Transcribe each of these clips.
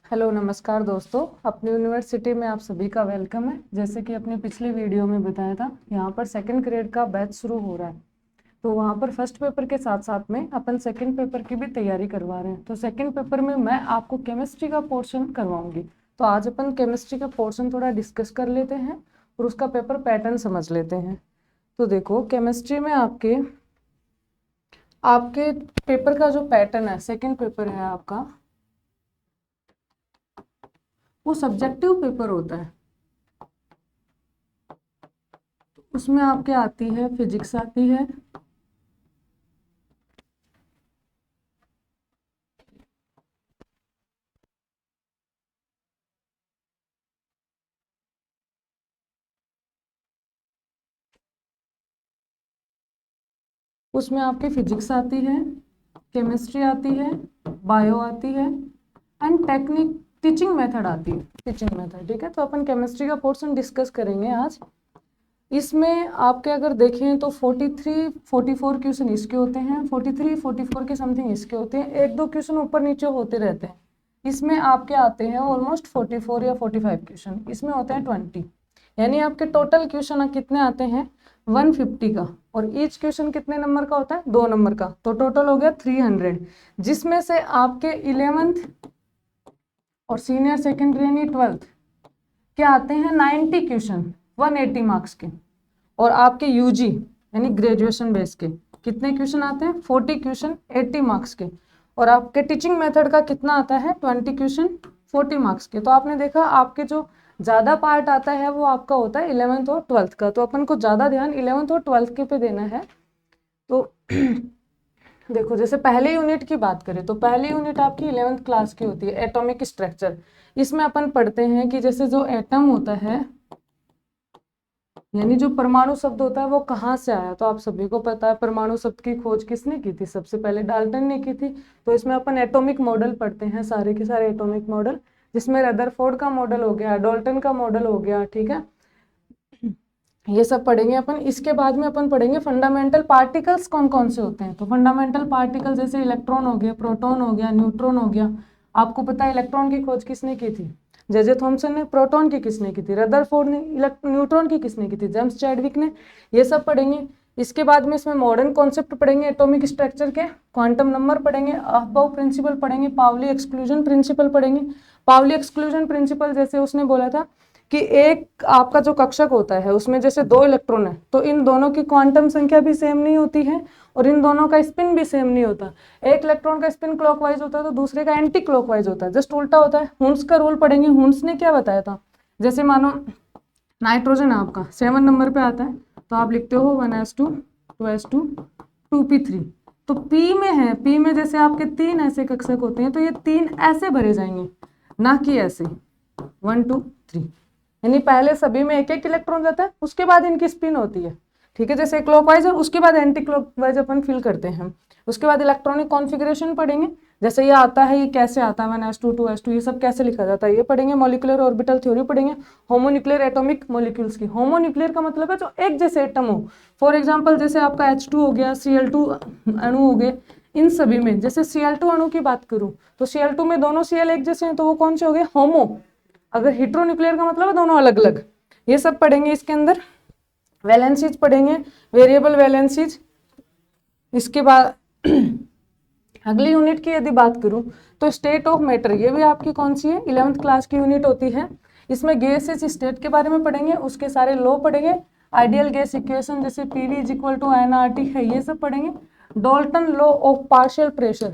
Hello नमस्कार दोस्तों, अपनी यूनिवर्सिटी में आप सभी का वेलकम है। जैसे कि अपनी पिछली वीडियो में बताया था, यहाँ पर सेकंड ग्रेड का बैच शुरू हो रहा है। तो वहाँ पर फर्स्ट पेपर के साथ साथ में अपन सेकंड पेपर की भी तैयारी करवा रहे हैं। तो सेकंड पेपर में मैं आपको केमिस्ट्री का पोर्शन करवाऊंगी। तो आज अपन केमिस्ट्री का पोर्शन थोड़ा डिस्कस कर लेते हैं और उसका पेपर पैटर्न समझ लेते हैं। तो देखो, केमिस्ट्री में आपके आपके पेपर का जो पैटर्न है, सेकेंड पेपर है आपका, वो सब्जेक्टिव पेपर होता है। उसमें आपके आती है फिजिक्स आती है, उसमें आपकी फिजिक्स आती है, केमिस्ट्री आती है, बायो आती है एंड टेक्निक टीचिंग मेथड आती है। टीचिंग मेथड, ठीक है। तो अपन केमिस्ट्री का पोर्शन डिस्कस करेंगे आज। इसमें आपके अगर देखें तो 43-44 क्वेश्चन इसके होते हैं, 43-44 के समथिंग इसके होते हैं, एक दो क्वेश्चन ऊपर नीचे होते रहते हैं। इसमें आपके आते हैं ऑलमोस्ट 44 या 45 क्वेश्चन, इसमें होते हैं 20। यानी आपके टोटल क्वेश्चन कितने आते हैं 150 का, और ईच क्वेश्चन कितने नंबर का होता है 2 नंबर का। तो टोटल हो गया 300, जिसमें से आपके 11th और सीनियर सेकेंडरी यानी 12th के आते हैं 90 क्वेश्चन 180 मार्क्स के। और आपके यूजी यानी ग्रेजुएशन बेस के कितने क्वेश्चन आते हैं 40 क्वेश्चन 80 मार्क्स के। और आपके टीचिंग मेथड का कितना आता है 20 क्वेश्चन 40 मार्क्स के। तो आपने देखा आपके जो ज़्यादा पार्ट आता है वो आपका होता है 11th और 12th का। तो अपन को ज़्यादा ध्यान 11th और 12th के पे देना है। तो देखो, जैसे पहले यूनिट की बात करें तो पहली यूनिट आपकी 11th क्लास की होती है, एटॉमिक स्ट्रक्चर। इसमें अपन पढ़ते हैं कि जैसे जो एटम होता है यानी जो परमाणु शब्द होता है वो कहाँ से आया। तो आप सभी को पता है परमाणु शब्द की खोज किसने की थी, सबसे पहले डाल्टन ने की थी। तो इसमें अपन एटॉमिक मॉडल पढ़ते हैं, सारे के सारे एटॉमिक मॉडल, जिसमें रदरफोर्ड का मॉडल हो गया, डाल्टन का मॉडल हो गया, ठीक है। ये सब पढ़ेंगे अपन। इसके बाद में अपन पढ़ेंगे फंडामेंटल पार्टिकल्स कौन कौन से होते हैं। तो फंडामेंटल पार्टिकल जैसे इलेक्ट्रॉन हो गया, प्रोटॉन हो गया, न्यूट्रॉन हो गया। आपको पता है इलेक्ट्रॉन की खोज किसने की थी, जे थॉमसन ने। प्रोटॉन की किसने की थी, रदरफोर्ड ने। न्यूट्रॉन की किसने की थी, जेम्स चैडविक ने। ये सब पढ़ेंगे। इसके बाद में इसमें मॉडर्न कॉन्सेप्ट पढ़ेंगे, एटॉमिक स्ट्रक्चर के, क्वांटम नंबर पढ़ेंगे, अफबाउ प्रिंसिपल पढ़ेंगे, पाउली एक्सक्लूजन प्रिंसिपल पढ़ेंगे। पाउली एक्सक्लूजन प्रिंसिपल जैसे उसने बोला था कि एक आपका जो कक्षक होता है उसमें जैसे 2 इलेक्ट्रॉन है तो इन दोनों की क्वांटम संख्या भी सेम नहीं होती है और इन दोनों का स्पिन भी सेम नहीं होता। एक इलेक्ट्रॉन का स्पिन क्लॉकवाइज होता है तो दूसरे का एंटी क्लॉकवाइज होता है, जस्ट उल्टा होता है। हुन्स का रूल पढ़ेंगे। हुन्स ने क्या बताया था, जैसे मानो नाइट्रोजन आपका 7 नंबर पे आता है तो आप लिखते हो 1s2 2s2 2p3। तो पी में है, पी में जैसे आपके 3 ऐसे कक्षक होते हैं तो ये 3 ऐसे भरे जाएंगे, ना कि ऐसे 1 2 3। यानी पहले सभी में एक एक इलेक्ट्रॉन जाता है, उसके बाद इनकी स्पिन होती है, ठीक है। जैसे क्लॉकवाइज है उसके बाद एंटी क्लॉकवाइज अपन फिल करते हैं। उसके बाद इलेक्ट्रॉनिक कॉन्फ़िगरेशन पढ़ेंगे, जैसे ये आता है, ये कैसे आता है 1s2 2s2, ये सब कैसे लिखा जाता है ये पढ़ेंगे। मॉलिक्यूलर ऑर्बिटल थ्योरी पढ़ेंगे। होमोन्यूक्लियर एटॉमिक मॉलिक्यूल्स की, होमोन्यूक्लियर का मतलब है जो एक जैसे एटम हो। फॉर एग्जाम्पल जैसे आपका H2 हो गया, Cl2 अणु हो गए। इन सभी में जैसे Cl2 अणु की बात करूं तो Cl2 में दोनों Cl एक जैसे हैं तो वो कौन से हो गए, होमो। अगर हेटेरोन्यूक्लियर का मतलब है दोनों अलग अलग। ये सब पढ़ेंगे इसके अंदर। वैलेंसीज पढ़ेंगे, वेरिएबल वैलेंसीज। इसके बाद अगली यूनिट की यदि बात करूं तो स्टेट ऑफ मैटर, ये भी आपकी कौन सी है 11th क्लास की यूनिट होती है। इसमें गैसेस स्टेट के बारे में पढ़ेंगे, उसके सारे लॉ पढ़ेंगे। आइडियल गैस इक्वेशन जैसे PV is equal to NRT है, ये सब पढ़ेंगे। Dalton law of partial pressure,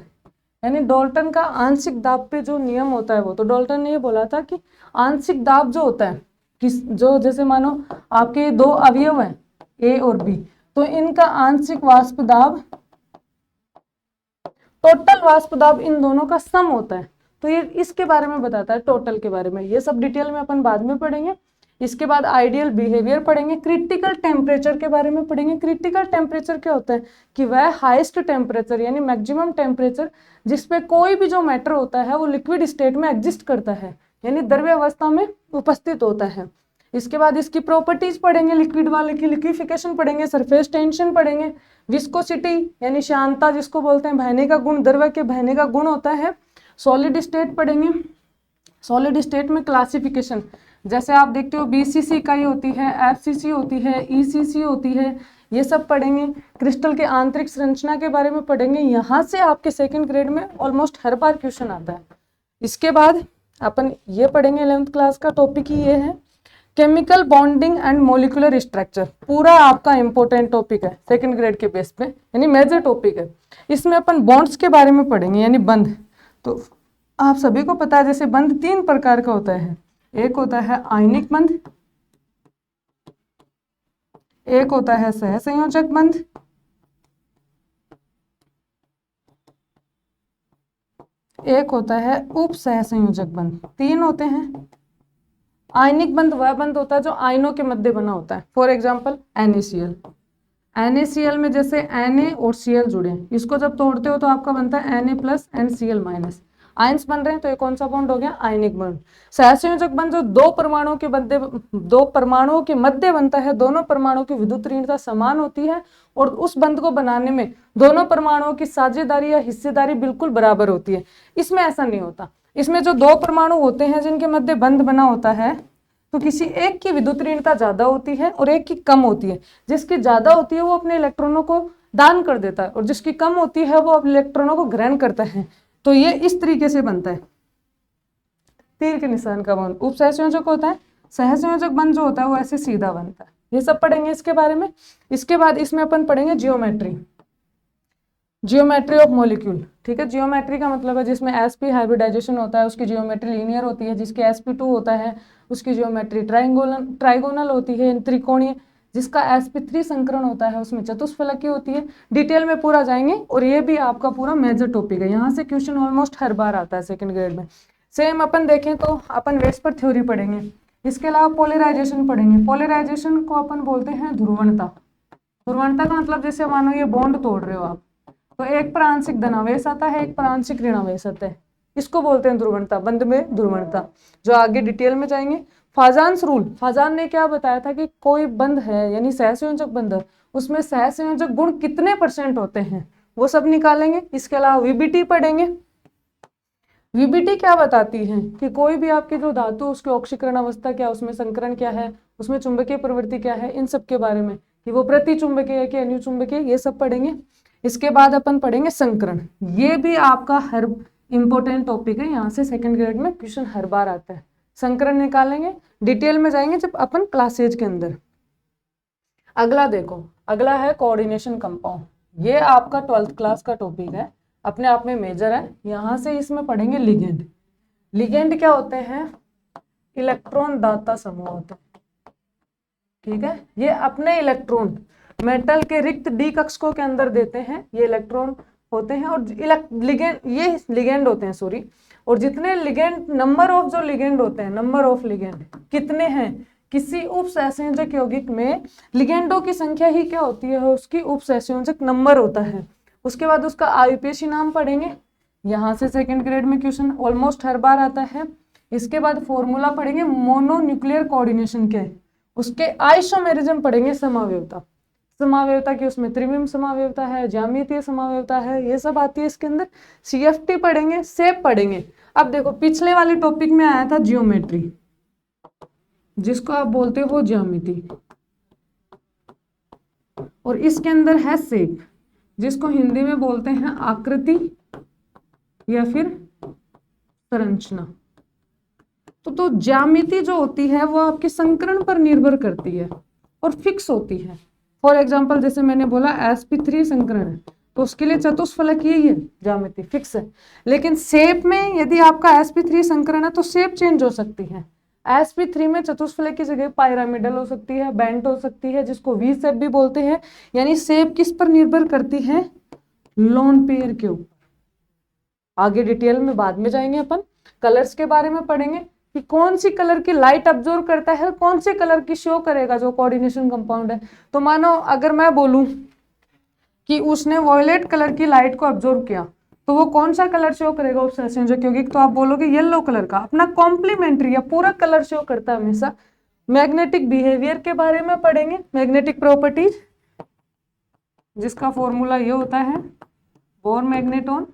यानी डाल्टन का आंशिक दाब पे जो नियम होता है वो। तो डाल्टन ने ये बोला था कि आंशिक दाब जो होता है किस, जो जैसे मानो आपके 2 अवयव हैं ए और बी, तो इनका आंशिक वाष्प दाब, टोटल वाष्प दाब इन दोनों का सम होता है। तो ये इसके बारे में बताता है, टोटल के बारे में। ये सब डिटेल में अपन बाद में पढ़ेंगे। इसके बाद आइडियल बिहेवियर पढ़ेंगे। क्रिटिकल टेम्परेचर के बारे में पढ़ेंगे। क्रिटिकल टेम्परेचर क्या होता है कि वह हाईएस्ट टेम्परेचर यानी मैक्सिमम टेम्परेचर जिसपे कोई भी जो मैटर होता है वो लिक्विड स्टेट में एग्जिस्ट करता है, यानी द्रव्य अवस्था में उपस्थित होता है। इसके बाद इसकी प्रॉपर्टीज पढ़ेंगे, लिक्विड वाले की लिक्विफिकेशन पढ़ेंगे, सरफेस टेंशन पढ़ेंगे, विस्कोसिटी यानी श्यानता जिसको बोलते हैं, बहने का गुण, द्रव्य के बहने का गुण होता है। सॉलिड स्टेट पढ़ेंगे, सॉलिड स्टेट में क्लासिफिकेशन, जैसे आप देखते हो बीसीसी इकाई होती है, एफसीसी होती है, ईसीसी होती है, ये सब पढ़ेंगे। क्रिस्टल के आंतरिक संरचना के बारे में पढ़ेंगे। यहाँ से आपके सेकंड ग्रेड में ऑलमोस्ट हर बार क्वेश्चन आता है। इसके बाद अपन ये पढ़ेंगे 11th क्लास का टॉपिक ही ये है chemical bonding and molecular structure. पूरा आपका इंपॉर्टेंट टॉपिक है सेकंड ग्रेड के बेस पे, यानी मेजर टॉपिक है। इसमें अपन बॉन्ड्स के बारे में पढ़ेंगे, यानी बंध। तो आप सभी को पता है जैसे बंध 3 प्रकार का होता है। एक होता है आयनिक बंध, एक होता है सहसंयोजक बंध, एक होता है उप सहसंयोजक बंध। 3 होते हैं। आयनिक बंध वह बंध होता है जो आयनों के मध्य बना होता है। For example NaCl। NaCl में जैसे Na और Cl जुड़े हैं, इसको जब तोड़ते हो तो आपका बनता है Na+ and Cl-। आयंस बन रहे हैं तो ये कौन सा बॉन्ड हो गया? Ionic bond. सहसंयोजक बंध जो दो परमाणुओं के मध्य बनता है, दोनों परमाणुओं की विद्युत ऋणता समान होती है और उस बंध को बनाने में दोनों परमाणुओं की साझेदारी या हिस्सेदारी बिल्कुल बराबर होती है। इसमें ऐसा नहीं होता। इसमें जो 2 परमाणु होते हैं जिनके मध्य बंध बना होता है, तो किसी एक की विद्युत ऋणता ज्यादा होती है और एक की कम होती है। जिसकी ज्यादा होती है वो अपने इलेक्ट्रॉनों को दान कर देता है और जिसकी कम होती है वो अपने इलेक्ट्रॉनों को ग्रहण करता है। तो ये इस तरीके से बनता है, तीर के निशान का बंध। उप सहसंयोजक होता है, सहसंयोजक बंध जो होता है वो ऐसे सीधा बनता है। ये सब पढ़ेंगे इसके बारे में। इसके बाद इसमें अपन पढ़ेंगे जियोमेट्री ऑफ मॉलिक्यूल। ठीक है, जियोमेट्री का मतलब है जिसमें sp हाइब्रिडाइजेशन होता है उसकी जियोमेट्री लीनियर होती है, जिसके sp2 होता है उसकी जियोमेट्री ट्राइगोनल होती है, त्रिकोणीय। जिसका sp3 संकरण होता है उसमें चतुष्फलकीय होती है। डिटेल में पूरा जाएंगे और ये भी आपका पूरा मेजर टॉपिक है। यहाँ से क्वेश्चन ऑलमोस्ट हर बार आता है सेकंड ग्रेड में। सेम अपन देखें तो अपन वेस्पर थ्योरी पढ़ेंगे। इसके अलावा पोलराइजेशन पढ़ेंगे। पोलराइजेशन को अपन बोलते हैं ध्रुवणता। ध्रुवणता का मतलब जैसे मानो ये बॉन्ड तोड़ रहे हो आप, तो एक पर आंशिक धनावेश आता है, एक पर आंशिक ऋणावेश आता है, इसको बोलते हैं ध्रुवणता। बंध में ध्रुवणता, जो आगे डिटेल में जाएंगे। फाजान्स रूल, फाजान ने क्या बताया था कि कोई बंध है यानी सहसंयोजक बंध, उसमें सहसंयोजक गुण कितने % होते हैं वो सब निकालेंगे। इसके अलावा वीबीटी पढ़ेंगे। वीबीटी क्या बताती है कि कोई भी आपकी जो धातु उसकी ऑक्सीकरण अवस्था क्या, उसमें संकरण क्या है, उसमें चुंबकीय प्रवृत्ति क्या है, इन सब के बारे में, कि वो प्रतिचुंबकीय है कि अनुचुंबकीय, ये सब पढ़ेंगे। इसके बाद अपन पढ़ेंगे संकरण। ये भी आपका हर इंपॉर्टेंट टॉपिक है, यहाँ से सेकंड ग्रेड में क्वेश्चन हर बार आता है। संकरण निकालेंगे, डिटेल में जाएंगे जब अपन क्लासेज के अंदर। अगला देखो, अगला है कोऑर्डिनेशन कंपाउंड। ये आपका 12th क्लास का टॉपिक है, अपने आप में मेजर है। यहाँ से इसमें पढ़ेंगे लिगेंड। लिगेंड क्या होते हैं? इलेक्ट्रॉन दाता समूह होते हैं। ठीक है, ये अपने इलेक्ट्रॉन मेटल के रिक्त डी कक्षकों के अंदर देते हैं, ये इलेक्ट्रॉन होते हैं। और लिगेंड, ये लिगेंड होते हैं सॉरी। और जितने लिगेंड, नंबर ऑफ जो लिगेंड होते हैं, नंबर ऑफ लिगेंड कितने हैं, किसी उप सहसंयोजक यौगिक में लिगेंडों की संख्या ही क्या होती है, उसकी उप सहसंयोजक नंबर होता है। उसके बाद उसका आईयूपीएसी नाम पढ़ेंगे। यहाँ से सेकंड ग्रेड में क्वेश्चन ऑलमोस्ट हर बार आता है। इसके बाद फॉर्मूला पढ़ेंगे मोनोन्यूक्लियर कोऑर्डिनेशन के, उसके आइसोमेरिज्म पढ़ेंगे, समावयवता। समावयवता की उसमें त्रिविम समावयवता है, ज्यामितीय समावयवता है, ये सब आती है इसके अंदर। सीएफटी पढ़ेंगे, शेप पढ़ेंगे। अब देखो पिछले वाले टॉपिक में आया था जियोमेट्री, जिसको आप बोलते हो ज्यामिति, और इसके अंदर है शेप, जिसको हिंदी में बोलते हैं आकृति या फिर संरचना। तो ज्यामिति जो होती है वो आपके संकरण पर निर्भर करती है और फिक्स होती है। फॉर एग्जाम्पल जैसे मैंने बोला sp3 संकरण है, तो उसके लिए चतुष्फलकीय ही है, ज्यामिति फिक्स है। लेकिन शेप में यदि आपका sp3 संकरण है तो शेप चेंज हो सकती है। sp3 में चतुष्फलक की जगह पायरामिडल हो सकती है, बेंट हो सकती है, जिसको वी शेप भी बोलते हैं। यानी शेप किस पर निर्भर करती है? लोन पेयर के ऊपर। आगे डिटेल में बाद में जाएंगे अपन। कलर्स के बारे में पढ़ेंगे कि कौन सी कलर की लाइट अब्जॉर्व करता है, कौन से कलर की शो करेगा जो कोऑर्डिनेशन कंपाउंड है। तो मानो अगर मैं बोलूं कि उसने वॉयलेट कलर की लाइट को अब्जॉर्व किया, तो वो कौन सा कलर शो करेगा उप सहसंयोजक यौगिक? तो आप बोलोगे येलो कलर का। अपना कॉम्प्लीमेंट्री या पूरा कलर शो करता है हमेशा। मैग्नेटिक बिहेवियर के बारे में पढ़ेंगे, मैग्नेटिक प्रॉपर्टीज, जिसका फॉर्मूला ये होता है बोर मैग्नेटॉन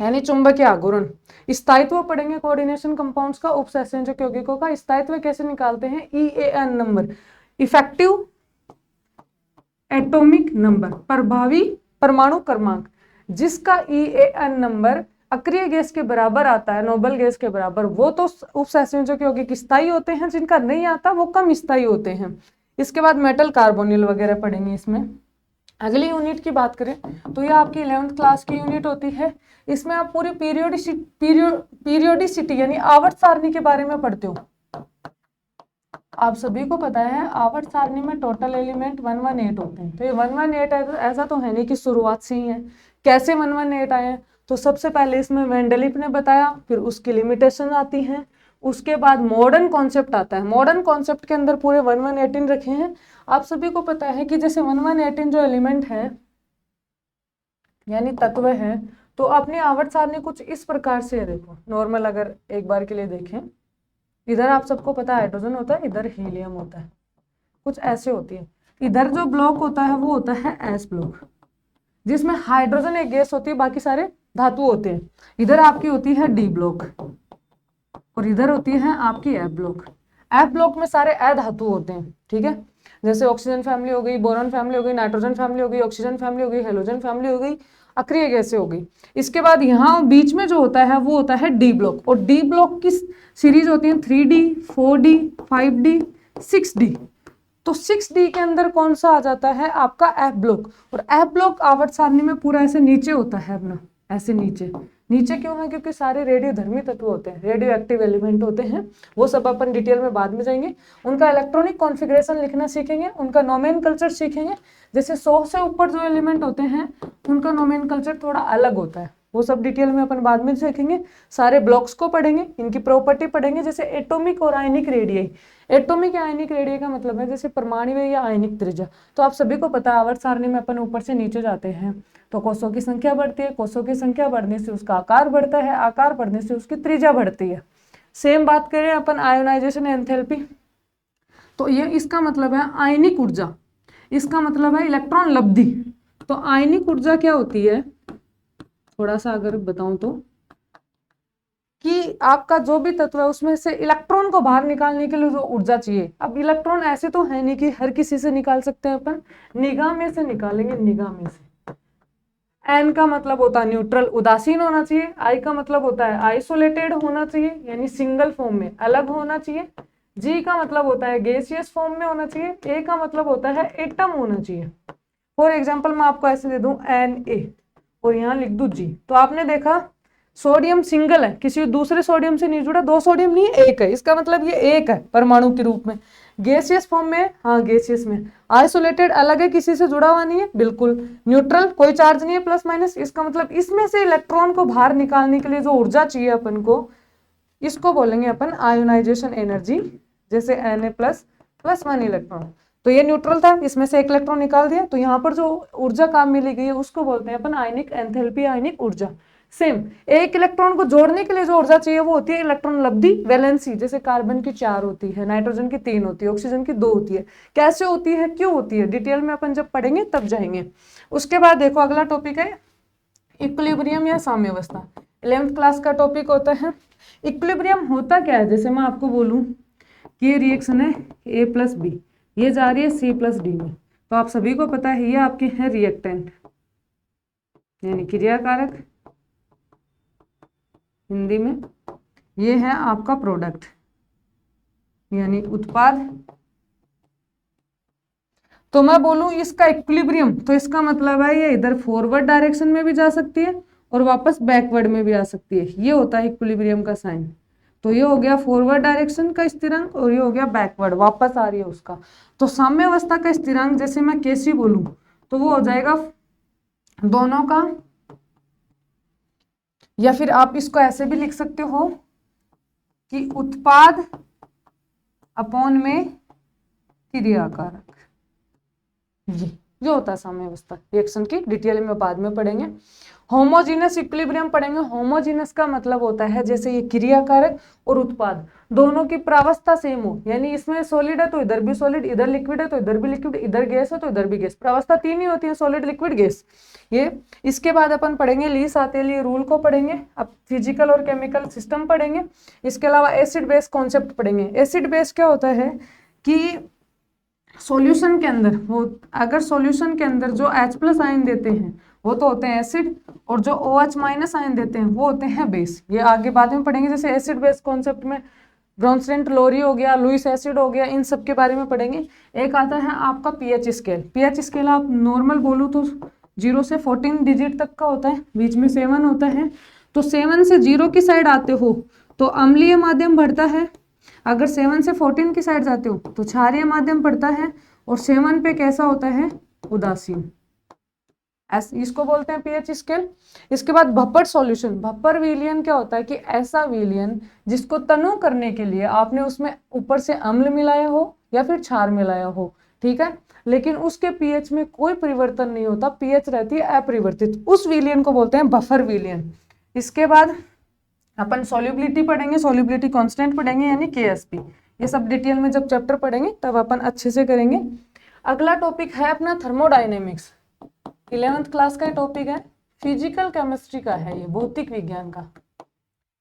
यानी चुंबकीय आघूर्ण। स्थायित्व पढ़ेंगे कोऑर्डिनेशन कंपाउंड्स का, उपसंयोजक यौगिकों का स्थायित्व कैसे निकालते हैं, EAN number, effective atomic number, प्रभावी परमाणु क्रमांक, जिसका EAN नंबर अक्रिय गैस के बराबर आता है, नोबल गैस के बराबर, वो तो उपसंयोजक यौगिक स्थायी होते हैं, जिनका नहीं आता वो कम स्थायी होते हैं। इसके बाद मेटल कार्बोनिल वगैरह पढ़ेंगे इसमें। अगली यूनिट की बात करें तो ये आपकी 11th क्लास की यूनिट होती है। इसमें आप पूरी पीरियोडिसिटी यानी आवर्त सारणी के बारे में पढ़ते हो। आप सभी को पता है आवर्त सारणी में टोटल एलिमेंट 118 होते हैं। तो ये 118 ऐसा तो है नहीं कि शुरुआत से ही है। कैसे 118 आए हैं, तो सबसे पहले इसमें मेंडलीफ ने बताया, फिर उसकी लिमिटेशन आती है, उसके बाद मॉडर्न कॉन्सेप्ट आता है। मॉडर्न कॉन्सेप्ट के अंदर पूरे 118 रखे हैं। आप सभी को पता है कि जैसे 118 जो एलिमेंट है यानी तत्व है, तो अपनी आवर्त सारणी कुछ इस प्रकार से है। देखो नॉर्मल अगर एक बार के लिए देखें, इधर आप सबको पता है हाइड्रोजन होता है, इधर हीलियम होता है, कुछ ऐसे होती है। इधर जो ब्लॉक होता है वो होता है एस ब्लॉक, जिसमें हाइड्रोजन एक गैस होती है, बाकी सारे धातु होते हैं। इधर आपकी होती है डी ब्लॉक और इधर होती है आपकी एफ ब्लॉक। एफ ब्लॉक में सारे अधातु होते हैं, ठीक है। जैसे ऑक्सीजन फैमिली हो गई, बोरॉन फैमिली हो गई, नाइट्रोजन फैमिली हो गई, ऑक्सीजन फैमिली हो गई, हेलोजन फैमिली हो गई, अक्रिय गैसें हो गई। इसके बाद यहाँ बीच में जो होता है वो होता है डी ब्लॉक, और डी ब्लॉक की सीरीज होती है 3D, 4D, 5D, 6D। तो 6D के अंदर कौन सा आ जाता है, आपका एफ ब्लॉक। और एफ ब्लॉक आवर्त सारणी में पूरा ऐसे नीचे होता है अपना, ऐसे नीचे। नीचे क्यों है, क्योंकि सारे रेडियोधर्मी तत्व होते हैं, रेडियो एक्टिव एलिमेंट होते हैं। वो सब अपन डिटेल में बाद में जाएंगे। उनका इलेक्ट्रॉनिक कॉन्फ़िगरेशन लिखना सीखेंगे, उनका नोमेनकल्चर सीखेंगे। जैसे 100 से ऊपर जो एलिमेंट होते हैं उनका नोमेनकल्चर थोड़ा अलग होता है, वो सब डिटेल में अपन बाद में सीखेंगे। सारे ब्लॉक्स को पढ़ेंगे, इनकी प्रॉपर्टी पढ़ेंगे, जैसे एटॉमिक और आयनिक रेडियाई। एटॉमिक या आयनिक रेडियाई का मतलब है जैसे परमाणु या आयनिक त्रिज्या। तो आप सभी को पता है आवर्त सारणी में अपन ऊपर से नीचे जाते हैं तो कोषों की संख्या बढ़ती है, कोषों की संख्या बढ़ने से उसका आकार बढ़ता है, आकार बढ़ने से उसकी त्रिज्या बढ़ती है। सेम बात करें अपन आयोनाइजेशन एंथैल्पी, तो ये इसका मतलब है आयनिक ऊर्जा, इसका मतलब है इलेक्ट्रॉन लब्धि। तो आयनिक ऊर्जा क्या होती है, थोड़ा सा अगर बताऊं तो, कि आपका जो भी तत्व है उसमें से इलेक्ट्रॉन को बाहर निकालने के लिए जो ऊर्जा चाहिए। अब इलेक्ट्रॉन ऐसे तो है नहीं कि हर किसी से निकाल सकते हैं अपन, निगाह में से निकालेंगे, निगाह में से। एन का मतलब होता है न्यूट्रल, उदासीन होना चाहिए। आई का मतलब होता है आइसोलेटेड होना चाहिए, यानी सिंगल फॉर्म में अलग होना चाहिए। जी का मतलब होता है गैसियस फॉर्म में होना चाहिए। ए का मतलब होता है एटम होना चाहिए। फॉर एग्जाम्पल मैं आपको ऐसे दे दूं Na और यहाँ लिख दूं G, तो आपने देखा सोडियम सिंगल है, किसी दूसरे सोडियम से नहीं जुड़ा, 2 सोडियम नहीं है, एक है, इसका मतलब ये एक है परमाणु के रूप में। गैसियस फॉर्म में, हाँ गैसियस में। आइसोलेटेड अलग है, किसी से जुड़ा हुआ नहीं है, बिल्कुल। न्यूट्रल कोई चार्ज नहीं है, प्लस माइनस, इसका मतलब इसमें से इलेक्ट्रॉन को बाहर निकालने के लिए जो ऊर्जा चाहिए अपन को, इसको बोलेंगे अपन आयोनाइजेशन एनर्जी। जैसे Na प्लस 1 इलेक्ट्रॉन, तो ये न्यूट्रल था, इसमें से एक इलेक्ट्रॉन निकाल दिया, तो यहाँ पर जो ऊर्जा काम मिली गई है उसको बोलते हैं अपन आयनिक एंथैल्पी, आयनिक ऊर्जा। सेम एक इलेक्ट्रॉन को जोड़ने के लिए जो ऊर्जा चाहिए वो होती है इलेक्ट्रॉन लब्धि, वैलेंसी। जैसे कार्बन की 4 होती है, नाइट्रोजन की 3 होती है, ऑक्सीजन की 2 होती है। कैसे होती है, क्यों होती है, डिटेल में अपन जब पढ़ेंगे तब जाएंगे। उसके बाद देखो अगला टॉपिक है इक्विलिब्रियम या साम्यावस्था। 11th क्लास का टॉपिक होता है। इक्विलिब्रियम होता क्या है, जैसे मैं आपको बोलूं कि ये रिएक्शन है A प्लस बी, ये जा रही है C प्लस डी में, तो आप सभी को पता है ये आपके हैं रिएक्टेंट यानी क्रियाकारक, हिंदी में ये है आपका प्रोडक्ट यानी उत्पाद। तो मैं बोलूं इसका इक्विलिब्रियम, तो इसका मतलब है ये इधर फॉरवर्ड डायरेक्शन में भी जा सकती है और वापस बैकवर्ड में भी आ सकती है, ये होता है इक्विलिब्रियम का साइन। तो ये हो गया फॉरवर्ड डायरेक्शन का स्थिरांक और ये हो गया बैकवर्ड, वापस आ रही है उसका। तो साम्यावस्था का स्थिरांक जैसे मैं कैसी बोलूं तो वो हो जाएगा दोनों का, या फिर आप इसको ऐसे भी लिख सकते हो कि उत्पाद अपॉन में क्रियाकारक। जो होता है साम्यावस्था रिएक्शन की, डिटेल में बाद में पढ़ेंगे। होमोजीनस इक्विलिब्रियम पढ़ेंगे। होमोजीनस का मतलब होता है जैसे ये क्रियाकारक और उत्पाद दोनों की प्रावस्था सेम हो, यानी इसमें सॉलिड है तो इधर भी सॉलिड, इधर लिक्विड है तो इधर भी लिक्विड, इधर गैस है तो इधर भी गैस। प्रावस्था तीन ही होती है, सॉलिड लिक्विड गैस। ये इसके बाद अपन पढ़ेंगे लीस आतेली रूल को पढ़ेंगे, अब फिजिकल और केमिकल सिस्टम पढ़ेंगे। इसके अलावा एसिड बेस कॉन्सेप्ट पढ़ेंगे। एसिड बेस क्या होता है कि सॉल्यूशन के अंदर वो अगर सॉल्यूशन के अंदर जो H+ आयन देते हैं वो तो होते हैं एसिड, और जो OH- आयन देते हैं वो होते हैं बेस। ये आगे बाद में पढ़ेंगे, जैसे एसिड बेस कॉन्सेप्ट में ब्रॉन्सटेंट लोरी हो गया, लुईस एसिड हो गया, इन सब के बारे में पढ़ेंगे। एक आता है आपका पीएच स्केल। पीएच स्केल आप नॉर्मल बोलो तो 0 से 14 डिजिट तक का होता है, बीच में 7 होता है। तो 7 से 0 की साइड आते हो तो अम्लीय माध्यम बढ़ता है, अगर 7 से 14 की साइड जाते हो तो क्षारीय माध्यम पड़ता है, और 7 पे कैसा होता है, उदासीन। इसको बोलते हैं पीएच स्केल। इसके बाद भप्पर सॉल्यूशन। भप्पर विलयन क्या होता है कि ऐसा विलयन जिसको तनु करने के लिए आपने उसमें ऊपर से अम्ल मिलाया हो या फिर क्षार मिलाया हो, ठीक है, लेकिन उसके पीएच में कोई परिवर्तन नहीं होता, पीएच रहती है अपरिवर्तित, उस विलयन को बोलते हैं बफर विलयन। इसके बाद अपन सॉल्युबिलिटी पढ़ेंगे, सॉल्युबिलिटी कांस्टेंट पढ़ेंगे यानी केएसपी। ये सब डिटेल में जब चैप्टर पढ़ेंगे तब अपन अच्छे से करेंगे। अगला टॉपिक है अपना थर्मोडायनेमिक्स। 11th क्लास का टॉपिक है, फिजिकल केमिस्ट्री का है, ये भौतिक विज्ञान का।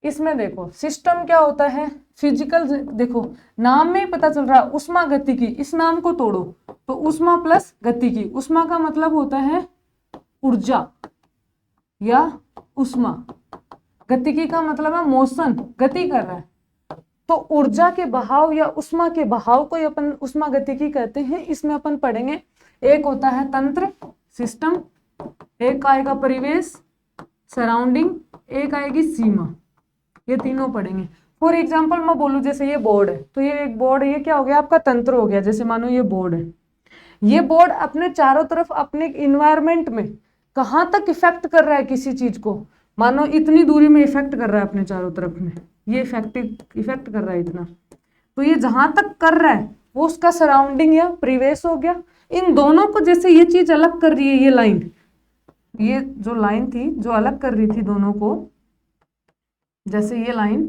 इसमें देखो सिस्टम क्या होता है, फिजिकल, देखो नाम में ही पता चल रहा है उष्मा गतिकी। इस नाम को तोड़ो तो उष्मा प्लस गतिकी। उष्मा का मतलब होता है ऊर्जा या उष्मा, गतिकी का मतलब है मोशन, गति कर रहा है। तो ऊर्जा के बहाव या उष्मा के बहाव को अपन उष्मा गतिकी कहते हैं। इसमें अपन पढ़ेंगे, एक होता है तंत्र सिस्टम, एक आएगा परिवेश सराउंडिंग, एक आएगी सीमा, ये तीनों पढ़ेंगे। फॉर एग्जाम्पल मैं बोलूं जैसे ये बोर्ड है, तो ये एक बोर्ड है, ये क्या हो गया आपका तंत्र हो गया। जैसे मानो ये बोर्ड है, ये बोर्ड अपने चारों तरफ अपने इन्वायरमेंट में कहाँ तक इफेक्ट कर रहा है किसी चीज को, मानो इतनी दूरी में इफेक्ट कर रहा है अपने चारों तरफ में, ये इफेक्ट कर रहा है इतना, तो ये जहां तक कर रहा है वो उसका सराउंडिंग या परिवेश हो गया। इन दोनों को जैसे ये चीज अलग कर रही है, ये लाइन, ये जो लाइन थी जो अलग कर रही थी दोनों को, जैसे ये लाइन,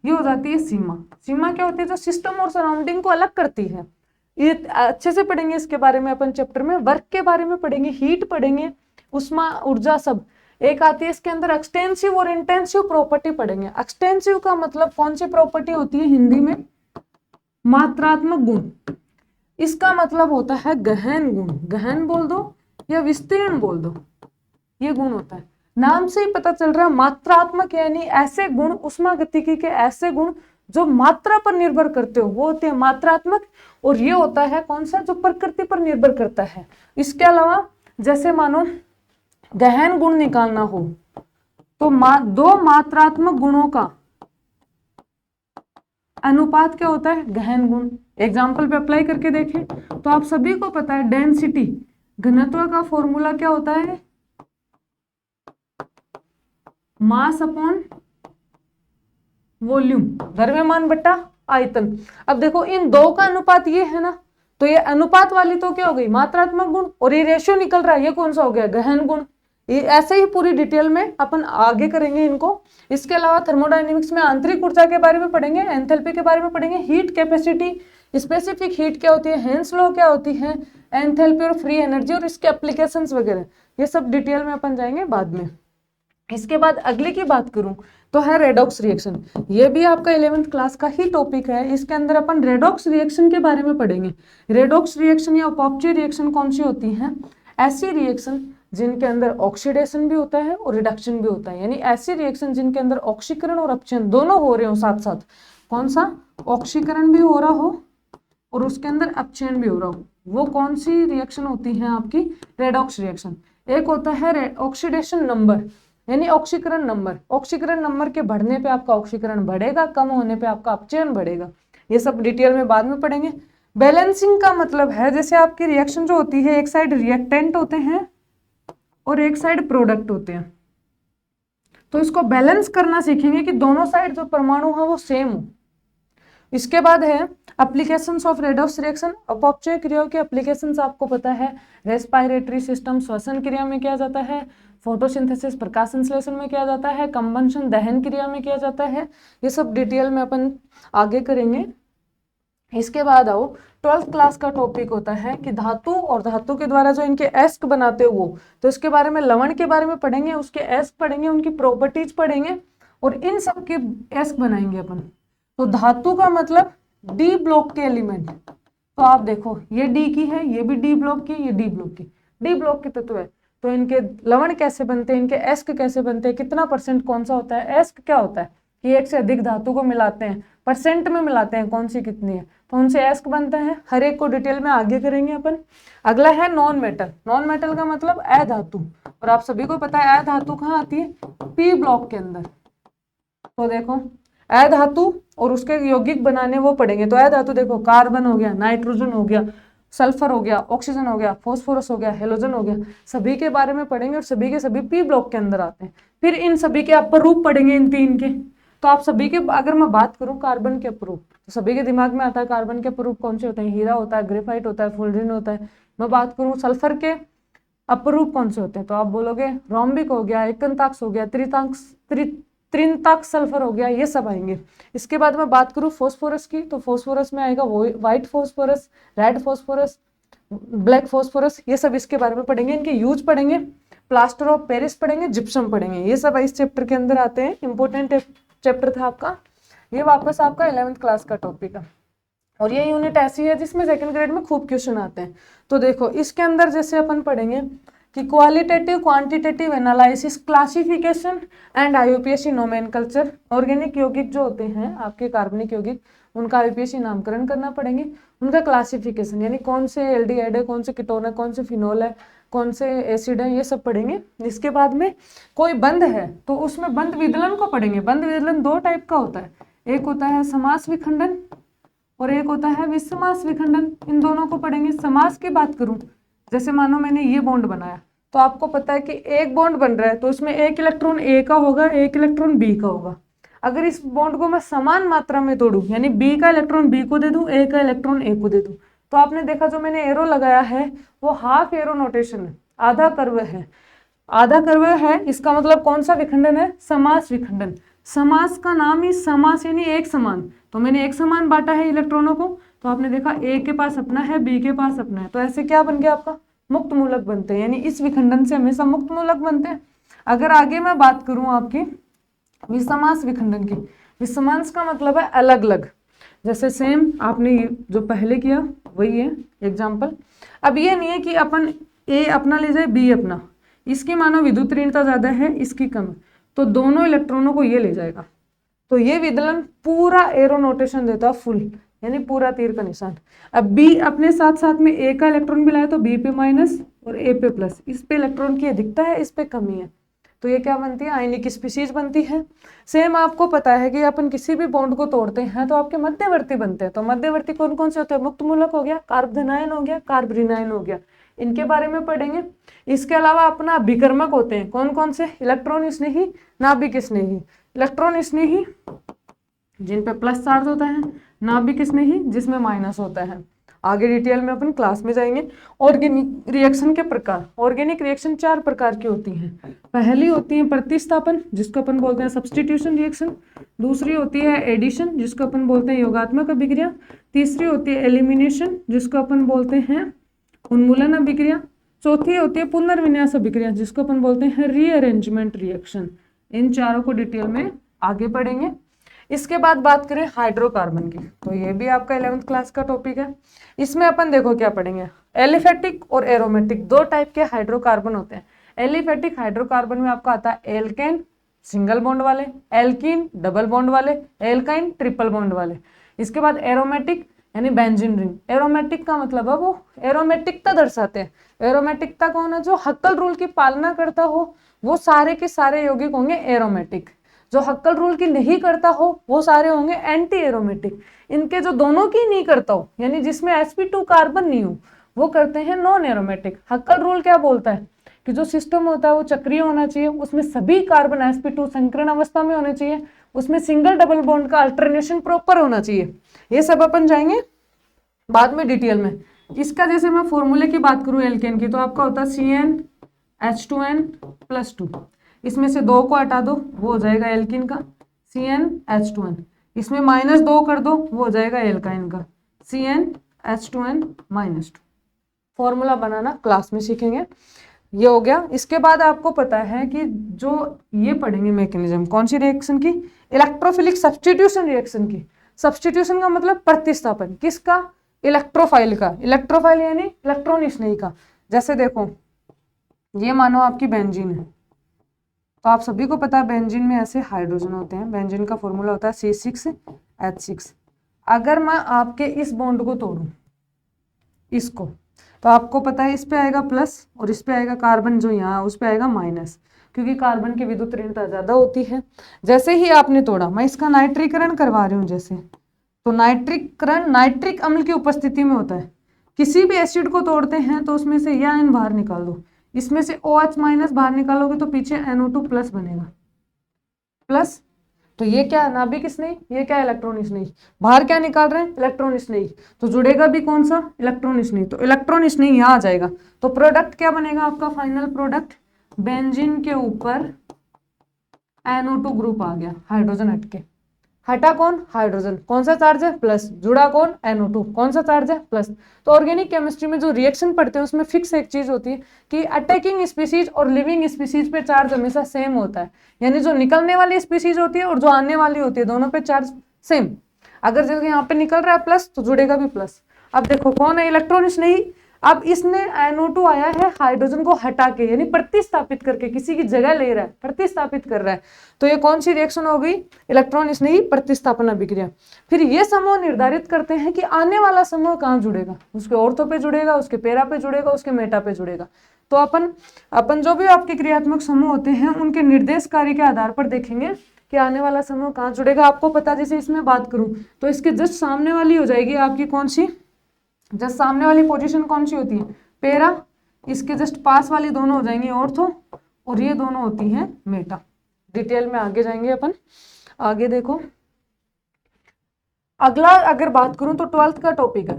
ये हो जाती है सीमा। सीमा क्या होती है, जो सिस्टम और सराउंडिंग को अलग करती है। ये अच्छे से पढ़ेंगे इसके बारे में अपन चैप्टर में। वर्क के बारे में पढ़ेंगे, हीट पढ़ेंगे, उष्मा ऊर्जा सब। एक आती है इसके अंदर एक्सटेंसिव और इंटेंसिव प्रॉपर्टी पढ़ेंगे। एक्सटेंसिव का मतलब कौन सी प्रॉपर्टी होती है हिंदी में, मात्रात्मक गुण। इसका मतलब होता है गहन गुण, गहन बोल दो या विस्तीर्ण बोल दो, ये गुण होता है। नाम से ही पता चल रहा है मात्रात्मक, यानी ऐसे गुण, उष्मा गतिकी के ऐसे गुण जो मात्रा पर निर्भर करते हो वो होते हैं मात्रात्मक। और ये होता है कौन सा, जो प्रकृति पर निर्भर करता है। इसके अलावा जैसे मानो गहन गुण निकालना हो तो दो मात्रात्मक गुणों का अनुपात क्या होता है, गहन गुण। एग्जाम्पल पे अप्लाई करके देखें तो आप सभी को पता है डेंसिटी, घनत्व का फॉर्मूला क्या होता है, मास अपॉन वॉल्यूम, द्रव्यमान बट्टा आयतन। अब देखो इन दो का अनुपात ये है ना, तो ये अनुपात वाली तो क्या हो गई, मात्रात्मक गुण, और ये रेशियो निकल रहा है, ये कौन सा हो गया, गहन गुण। ये ऐसे ही पूरी डिटेल में अपन आगे करेंगे इनको। इसके अलावा थर्मोडायनेमिक्स में आंतरिक ऊर्जा के बारे में पढ़ेंगे, एंथैल्पी के बारे में पढ़ेंगे, हीट कैपेसिटी, स्पेसिफिक हीट क्या होती है, हेंस लॉ क्या होती है, एंथैल्पी और फ्री एनर्जी और इसके एप्लीकेशंस वगैरह, ये सब डिटेल में अपन जाएंगे बाद में। इसके बाद अगले की बात करूं तो है रेडॉक्स रिएक्शन। ये भी आपका 11th क्लास का ही टॉपिक है। इसके अंदर अपन रेडॉक्स रिएक्शन के बारे में पढ़ेंगे। रेडॉक्स रिएक्शन या अपॉक्सी रिएक्शन कौन सी होती है, ऐसी रिएक्शन जिनके अंदर ऑक्सीडेशन भी होता है और रिडक्शन भी होता है, यानी ऐसी रिएक्शन जिनके अंदर ऑक्सीकरण और अपचयन दोनों हो रहे हो साथ साथ। कौन सा, ऑक्सीकरण भी हो रहा हो और उसके अंदर अपचयन भी हो रहा हो, वो कौन सी रिएक्शन होती है आपकी, रेडॉक्स रिएक्शन। एक होता है ऑक्सीडेशन नंबर, यानी ऑक्सीकरण नंबर। ऑक्सीकरण नंबर के बढ़ने पे आपका ऑक्सीकरण बढ़ेगा, कम होने पे आपका अपचयन बढ़ेगा। ये सब डिटेल में बाद में पढ़ेंगे। बैलेंसिंग का मतलब है जैसे आपकी रिएक्शन जो होती है, एक साइड रिएक्टेंट होते हैं और एक साइड प्रोडक्ट होते हैं, तो इसको बैलेंस करना सीखेंगे कि दोनों साइड जो परमाणु है वो सेम हो। इसके बाद है एप्लीकेशंस ऑफ रेडॉक्स रिएक्शन, अपॉपचय क्रियाओं के एप्लीकेशंस आपको पता है, रेस्पिरेटरी सिस्टम श्वसन क्रिया में किया जाता है, फोटोसिंथेसिस प्रकाश संश्लेषण में किया जाता है, कंबंशन दहन क्रिया में किया जाता है। ये सब डिटेल में अपन आगे करेंगे। इसके बाद आओ 12th क्लास का टॉपिक होता है कि धातु और धातु के द्वारा जो इनके एस्क बनाते हो वो, तो इसके बारे में लवण के बारे में पढ़ेंगे, उसके एस्क पढ़ेंगे, उनकी प्रॉपर्टीज पढ़ेंगे और इन सब के एस्क बनाएंगे अपन। तो धातु का मतलब डी ब्लॉक के एलिमेंट, तो आप देखो ये डी की है, ये भी डी ब्लॉक की, ये डी ब्लॉक की, डी ब्लॉक के तत्व है। तो इनके लवण कैसे बनते हैं, इनके एस्क कैसे बनते हैं, कितना परसेंट कौन सा होता है, एस्क क्या होता है कि एक से अधिक धातु को मिलाते हैं, परसेंट में मिलाते हैं, कौन सी कितनी है, तो उनसे एस्क बनता है। हर एक को डिटेल में आगे करेंगे अपन। अगला है नॉन मेटल। नॉन मेटल का मतलब अधातु, और आप सभी को पता है अधातु कहाँ आती है, पी ब्लॉक के अंदर। तो देखो अधातु और उसके यौगिक बनाने वो पढ़ेंगे। तो अधातु देखो कार्बन हो गया, नाइट्रोजन हो गया, सल्फर हो गया, ऑक्सीजन हो गया, फॉस्फोरस हो गया, हेलोजन हो गया, सभी के बारे में पढ़ेंगे और सभी के सभी पी ब्लॉक के अंदर आते हैं। फिर इन सभी के अपरूप पढ़ेंगे, इन तीन के। तो आप सभी के, अगर मैं बात करूं कार्बन के अपरूप, तो सभी के दिमाग में आता है कार्बन के अपरूप कौन से होते हैं, हीरा होता है, ग्रेफाइट होता है, फुलरिन होता है। मैं बात करूं सल्फर के अपरूप कौन से होते हैं, तो आप बोलोगे रोम्बिक हो गया, एकंताक्स हो गया, त्रिंताक्स सल्फर हो गया, ये सब आएंगे। इसके बाद मैं बात करूं फास्फोरस की, तो फास्फोरस में आएगा white phosphorus, red phosphorus, black phosphorus, ये सब इसके बारे में पढ़ेंगे। इनके यूज पढ़ेंगे, प्लास्टर ऑफ पेरिस पढ़ेंगे, जिप्सम पढ़ेंगे, ये सब इस चैप्टर के अंदर आते हैं। इंपॉर्टेंट चैप्टर था आपका ये, वापस आपका 11th क्लास का टॉपिक है। और ये यूनिट ऐसी है जिसमें सेकंड ग्रेड में खूब क्वेश्चन आते हैं। तो देखो इसके अंदर जैसे अपन पढ़ेंगे कि qualitative quantitative analysis, classification and IUPAC nomenclature. Organic यौगिक जो होते हैं आपके कार्बनिक यौगिक, उनका आईयूपीएसी नामकरण करना पड़ेंगे, उनका क्लासिफिकेशन यानी कौन से एल्डिहाइड है, कौन से कीटोन है, कौन से फिनोल है, कौन से एसिड है, ये सब पढ़ेंगे। इसके बाद में कोई बंध है तो उसमें बंध विदलन को पढ़ेंगे। बंध विदलन दो टाइप का होता है, एक होता है समास विखंडन और एक होता है विसमास विखंडन। इन दोनों को पढ़ेंगे। समास की बात करूं, जैसे मानो मैंने ये बॉन्ड बनाया, तो आपको पता है कि एक बॉन्ड बन रहा है तो उसमें एक इलेक्ट्रॉन ए का होगा, एक इलेक्ट्रॉन बी का होगा। अगर इस बॉन्ड को मैं समान मात्रा में तोड़ूं, यानी बी का इलेक्ट्रॉन बी को दे दूं, ए का इलेक्ट्रॉन ए को दे दूं, तो आपने देखा जो मैंने एरो लगाया है वो हाफ एरो नोटेशन है, आधा कर्व है, आधा कर्व है। इसका मतलब कौन सा विखंडन है, समास विखंडन। समास का नाम ही समास यानी एक समान, तो मैंने एक समान बांटा है इलेक्ट्रॉनों को। तो आपने देखा ए के पास अपना है, बी के पास अपना है, तो ऐसे क्या बन गया आपका, मुक्त मूलक बनते हैं। यानी इस विखंडन से हमेशा मुक्त मूलक बनते हैं। अगर आगे मैं बात करूं आपकी विसमास विखंडन की, विसमास का मतलब है अलग अलग। जैसे सेम आपने जो पहले किया वही है एग्जाम्पल। अब ये नहीं है कि अपन ए अपना ले जाए बी अपना, इसकी मानो विद्युत ऋणता ज्यादा है, इसकी कम, तो दोनों इलेक्ट्रॉनों को ये ले जाएगा। तो ये विदलन पूरा एरो नोटेशन देता है फुल, यानी पूरा तीर का निशान। अब बी अपने साथ साथ में ए का इलेक्ट्रॉन भी लाए तो बी पे माइनस और ए पे प्लस, इस पे इलेक्ट्रॉन की अधिकता है, इस पे कमी है, तो ये क्या बनती है, आयनिक स्पीशीज बनती है। सेम आपको पता है कि अपन किसी भी बॉन्ड को तोड़ते हैं तो आपके मध्यवर्ती बनते हैं। तो मध्यवर्ती कौन कौन से होते हैं, मुक्त मूलक हो गया, कार्बोधनायन हो गया, कार्बरिनायन हो गया, इनके बारे में पढ़ेंगे। इसके अलावा अपना विकर्मक होते हैं, कौन कौन से, इलेक्ट्रॉन स्नेही, नाभिक स्नेही। इलेक्ट्रॉन स्नेही जिन पे प्लस चार्ज होता है, नाभिक स्नेही जिसमें माइनस होता है। आगे डिटेल में अपन क्लास में जाएंगे। ऑर्गेनिक रिएक्शन के प्रकार, ऑर्गेनिक रिएक्शन 4 प्रकार की होती हैं। पहली होती है प्रतिस्थापन, जिसको अपन बोलते हैं सब्स्टिट्यूशन रिएक्शन। दूसरी होती है एडिशन, जिसको अपन बोलते हैं योगात्मक अभिक्रिया। तीसरी होती है एलिमिनेशन, जिसको अपन बोलते हैं उन्मूलन अभिक्रिया। चौथी होती है पुनर्विन्यास अभिक्रिया, जिसको अपन बोलते हैं रीअरेंजमेंट रिएक्शन। इन चारों को डिटेल में आगे पढ़ेंगे। इसके बाद बात करें हाइड्रोकार्बन की, तो ये भी आपका 11th क्लास का टॉपिक है। इसमें अपन देखो क्या पढ़ेंगे, एलिफेटिक और एरोमेटिक, दो टाइप के हाइड्रोकार्बन होते हैं। एलिफेटिक हाइड्रोकार्बन में आपका आता है एल्केन सिंगल बॉन्ड वाले, एल्कीन डबल बॉन्ड वाले, एल्काइन ट्रिपल बॉन्ड वाले। इसके बाद एरोमेटिक यानी बेंजीन रिंग। एरोमेटिक का मतलब है वो एरोमेटिकता दर्शाते हैं। एरोमेटिकता कौन है, जो हक्कल रूल की पालना करता हो वो सारे के सारे यौगिक होंगे एरोमेटिक। जो हक्कल रूल की नहीं करता हो वो सारे होंगे एंटी एरोमेटिक। इनके जो दोनों की नहीं करता हो, यानी जिसमें sp2 कार्बन नहीं हो, वो करते हैं नॉन एरोमेटिक। हक्कल रूल क्या बोलता है कि जो सिस्टम होता है वो चक्रीय होना चाहिए, उसमें सभी कार्बन sp2 संकरण अवस्था में होने चाहिए, उसमें सिंगल डबल बॉन्ड का अल्टरनेशन प्रॉपर होना चाहिए। ये सब अपन जाएंगे बाद में डिटेल में। इसका जैसे मैं फॉर्मूले की बात करूं एल्केन की, तो आपका होता है CnH2n+2। इसमें से 2 को हटा दो, वो हो जाएगा एल्किन का CnH2n। इसमें -2 कर दो, वो हो जाएगा एल्काइन का CnH2n-2। फॉर्मूला बनाना क्लास में सीखेंगे, ये हो गया। इसके बाद आपको पता है कि जो ये पढ़ेंगे मैकेनिज्म कौन सी रिएक्शन की, इलेक्ट्रोफिलिक सब्स्टिट्यूशन रिएक्शन की। सब्स्टिट्यूशन का मतलब प्रतिस्थापन, किसका, इलेक्ट्रोफाइल का। इलेक्ट्रोफाइल यानी इलेक्ट्रॉन स्नेही का। जैसे देखो ये मानो आपकी बेंजीन है, तो आप सभी को पता है बेंजीन में ऐसे हाइड्रोजन होते हैं। बेंजीन का फॉर्मूला होता है C6H6। अगर मैं आपके इस बॉन्ड को तोड़ूं इसको, तो आपको पता है इस पे आएगा प्लस और इस पे आएगा कार्बन, जो यहाँ उस पे आएगा माइनस, क्योंकि कार्बन की विद्युत ऋणता ज्यादा होती है। जैसे ही आपने तोड़ा, मैं इसका नाइट्रीकरण करवा रही हूँ जैसे, तो नाइट्रीकरण नाइट्रिक अम्ल की उपस्थिति में होता है। किसी भी एसिड को तोड़ते हैं तो उसमें से यह आयन बाहर निकाल दो, इसमें से OH- बाहर निकालोगे तो पीछे NO2+ बनेगा प्लस। तो ये क्या नाभिक स्नेही, ये क्या इलेक्ट्रॉन स्नेही। बाहर क्या निकाल रहे हैं, इलेक्ट्रॉन स्नेही, तो जुड़ेगा भी कौन सा, इलेक्ट्रॉन स्नेही। तो इलेक्ट्रॉन स्नेही यहाँ आ जाएगा, तो प्रोडक्ट क्या बनेगा आपका, फाइनल प्रोडक्ट बेंजीन के ऊपर NO2 ग्रुप आ गया, हाइड्रोजन हटके। हटा कौन, हाइड्रोजन, कौन सा चार्ज है, प्लस, जुड़ा कौन, NO2, कौन सा चार्ज है, प्लस। तो ऑर्गेनिक केमिस्ट्री में जो रिएक्शन पढ़ते हैं उसमें फिक्स एक चीज होती है कि अटैकिंग स्पीसीज और लिविंग स्पीसीज पे चार्ज हमेशा सेम होता है, यानी जो निकलने वाली स्पीसीज होती है और जो आने वाली होती है दोनों पे चार्ज सेम। अगर जैसे यहाँ पे निकल रहा है प्लस तो जुड़ेगा भी प्लस। अब देखो कौन है, इलेक्ट्रॉन स्नेही। अब इसने NO2 आया है हाइड्रोजन को हटा के, यानी प्रतिस्थापित करके, किसी की जगह ले रहा है, प्रतिस्थापित कर रहा है। तो ये कौन सी रिएक्शन हो गई, इलेक्ट्रॉन स्नेही प्रतिस्थापन अभिक्रिया। फिर ये समूह निर्धारित करते हैं कि आने वाला समूह कहाँ जुड़ेगा, उसके ऑर्थो पे जुड़ेगा, उसके पैरा पे जुड़ेगा, उसके मेटा पे जुड़ेगा। तो अपन जो भी आपके क्रियात्मक समूह होते हैं उनके निर्देश कार्य के आधार पर देखेंगे कि आने वाला समूह कहाँ जुड़ेगा। आपको पता, जैसे इसमें बात करूं तो इसके जस्ट सामने वाली हो जाएगी आपकी कौन सी, जस्ट सामने वाली पोजीशन कौन सी होती है, पैरा। इसके जस्ट पास वाली दोनों हो जाएंगी ऑर्थो, और ये दोनों होती हैं मेटा। डिटेल में आगे जाएंगे अपन। आगे देखो, अगला अगर बात करूं तो 12th का टॉपिक है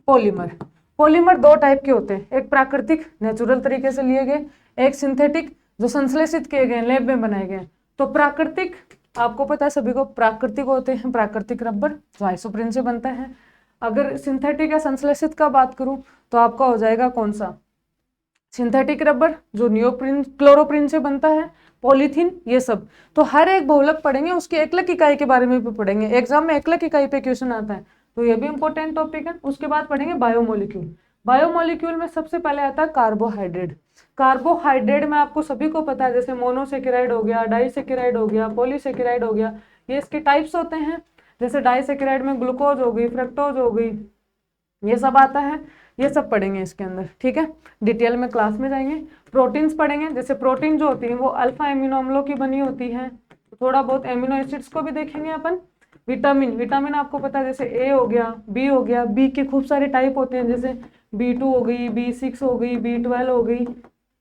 पॉलीमर। पॉलीमर 2 टाइप के होते हैं, एक प्राकृतिक नेचुरल तरीके से लिए गए, एक सिंथेटिक जो संश्लेषित किए गए, लैब में बनाए गए। तो प्राकृतिक आपको पता है सभी को, प्राकृतिक होते हैं प्राकृतिक रबर जो आइसोप्रीन से बनता है। अगर सिंथेटिक या संश्लेषित का बात करूं तो आपका हो जाएगा कौन सा, सिंथेटिक रबर जो नियोप्रीन क्लोरोप्रीन से बनता है, पॉलीथीन, ये सब। तो हर एक बहुलक पढ़ेंगे, उसकी एकलक इकाई के बारे में भी पढ़ेंगे। एग्जाम में एकलक इकाई पे क्वेश्चन आता है, तो ये भी इंपॉर्टेंट टॉपिक है। उसके बाद पढ़ेंगे बायोमोलिक्यूल। बायोमोलिक्यूल में सबसे पहले आता है कार्बोहाइड्रेट। कार्बोहाइड्रेट में आपको सभी को पता है, जैसे मोनोसेकेराइड हो गया, डाइसेकेराइड हो गया, पॉलीसेकेराइड हो गया, ये इसके टाइप्स होते हैं। जैसे डाइसेकेराइड में ग्लूकोज हो गई, फ्रक्टोज हो गई, ये सब आता है, ये सब पढ़ेंगे इसके अंदर, ठीक है। डिटेल में क्लास में जाएंगे। प्रोटीन्स पढ़ेंगे, जैसे प्रोटीन जो होती है वो अल्फा एमिनो अम्लों की बनी होती है, थोड़ा बहुत एमिनो एसिड्स को भी देखेंगे अपन। विटामिन, विटामिन आपको पता है, जैसे ए हो गया, बी हो गया, बी के खूब सारे टाइप होते हैं, जैसे B2 हो गई, B6 हो गई, B12 हो गई।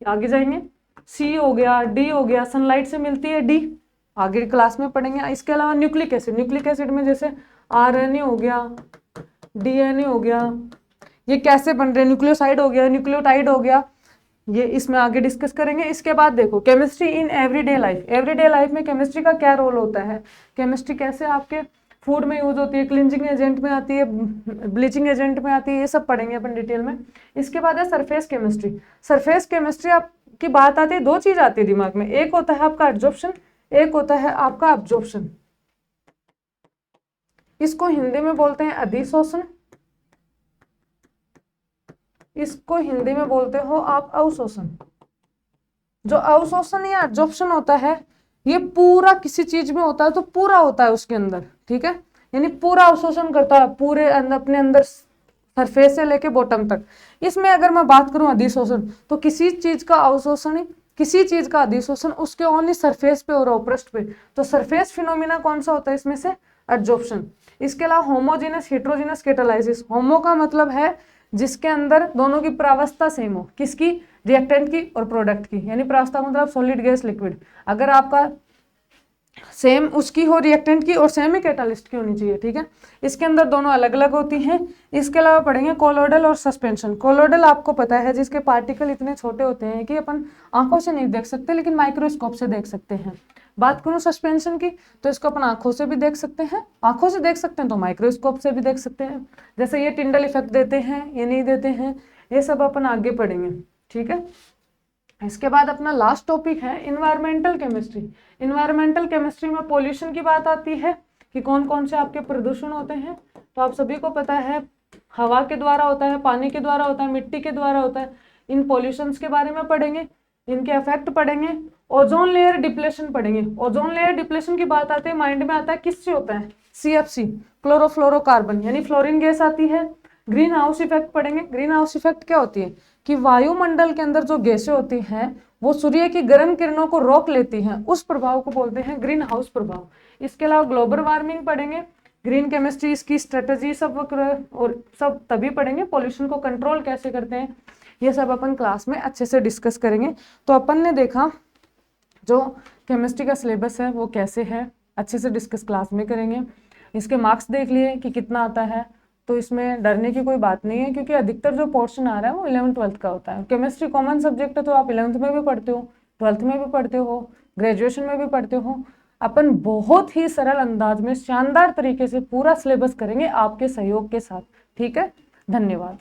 आगे जाएंगे, सी हो गया, डी हो गया, सनलाइट से मिलती है डी, आगे क्लास में पढ़ेंगे। इसके अलावा न्यूक्लिक एसिड, न्यूक्लिक एसिड में जैसे RNA हो गया, DNA हो गया, ये कैसे बन रहे हैं, न्यूक्लियोसाइड हो गया, न्यूक्लियोटाइड हो गया, ये इसमें आगे डिस्कस करेंगे। इसके बाद देखो chemistry in everyday life. Everyday life में केमिस्ट्री का क्या रोल होता है, केमिस्ट्री कैसे आपके फूड में यूज होती है, क्लिनजिंग एजेंट में आती है, ब्लीचिंग एजेंट में आती है, ये सब पढ़ेंगे अपन डिटेल में। इसके बाद है सरफेस केमिस्ट्री। सरफेस केमिस्ट्री आपकी बात आती है, 2 चीज आती है दिमाग में, एक होता है आपका एब्जॉर्प्शन, एक होता है आपका अब्जॉर्प्शन। इसको हिंदी में बोलते हैं अधिशोषण, इसको हिंदी में बोलते हो आप अवशोषण। जो अवशोषण या एब्जॉर्प्शन होता है ये पूरा किसी चीज में होता है तो पूरा होता है उसके अंदर, ठीक है, यानी पूरा अवशोषण करता है पूरे अपने अंदर सरफेस से लेके बॉटम तक। इसमें अगर मैं बात करूं अधिशोषण, तो किसी चीज का अवशोषण, किसी चीज का अधिशोषण उसके ओनली सरफेस पे और अपृष्ठ पे। तो सरफेस फिनोमिना कौन सा होता है इसमें से, एब्जॉर्प्शन। इसके अलावा होमोजेनस हेटेरोजेनस कैटालाइसिस। होमो का मतलब है जिसके अंदर दोनों की प्रावस्था सेम हो, किसकी, रिएक्टेंट की और प्रोडक्ट की, यानी प्रावस्था मतलब सॉलिड गैस लिक्विड। अगर आपका सेम उसकी हो रिएक्टेंट की और सेम ही कैटालिस्ट की होनी चाहिए, ठीक है। इसके अंदर दोनों अलग अलग होती हैं। इसके अलावा पढ़ेंगे कोलोइडल और सस्पेंशन। कोलोइडल आपको पता है जिसके पार्टिकल इतने छोटे होते हैं कि अपन आंखों से नहीं देख सकते लेकिन माइक्रोस्कोप से देख सकते हैं। बात करूं सस्पेंशन की तो इसको अपन आंखों से भी देख सकते हैं, आंखों से देख सकते हैं तो माइक्रोस्कोप से भी देख सकते हैं। जैसे ये टिंडल इफेक्ट देते हैं, ये नहीं देते हैं, ये सब अपन आगे पढ़ेंगे, ठीक है। इसके बाद अपना लास्ट टॉपिक है इन्वायरमेंटल केमिस्ट्री। इन्वायरमेंटल केमिस्ट्री में पोल्यूशन की बात आती है कि कौन कौन से आपके प्रदूषण होते हैं। तो आप सभी को पता है हवा के द्वारा होता है, पानी के द्वारा होता है, मिट्टी के द्वारा होता है। इन पोल्यूशंस के बारे में पढ़ेंगे, इनके इफेक्ट पढ़ेंगे। ओजोन लेयर डिप्लेशन पढ़ेंगे। ओजोन लेयर डिप्लेशन की बात आती है माइंड में आता है किससे होता है, CFC क्लोरोफ्लोरोकार्बन यानी फ्लोरीन गैस आती है। ग्रीन हाउस इफेक्ट पढ़ेंगे। ग्रीन हाउस इफेक्ट क्या होती है कि वायुमंडल के अंदर जो गैसें होती हैं वो सूर्य की गर्म किरणों को रोक लेती हैं, उस प्रभाव को बोलते हैं ग्रीन हाउस प्रभाव। इसके अलावा ग्लोबल वार्मिंग पढ़ेंगे, ग्रीन केमिस्ट्री, इसकी स्ट्रेटजी सब और सब तभी पढ़ेंगे। पॉल्यूशन को कंट्रोल कैसे करते हैं ये सब अपन क्लास में अच्छे से डिस्कस करेंगे। तो अपन ने देखा जो केमिस्ट्री का सिलेबस है वो कैसे है, अच्छे से डिस्कस क्लास में करेंगे। इसके मार्क्स देख लिए कि कितना आता है, तो इसमें डरने की कोई बात नहीं है क्योंकि अधिकतर जो पोर्शन आ रहा है वो 11th-12th का होता है। केमिस्ट्री कॉमन सब्जेक्ट है तो आप 11th में भी पढ़ते हो, 12th में भी पढ़ते हो, ग्रेजुएशन में भी पढ़ते हो। अपन बहुत ही सरल अंदाज में शानदार तरीके से पूरा सिलेबस करेंगे आपके सहयोग के साथ, ठीक है। धन्यवाद।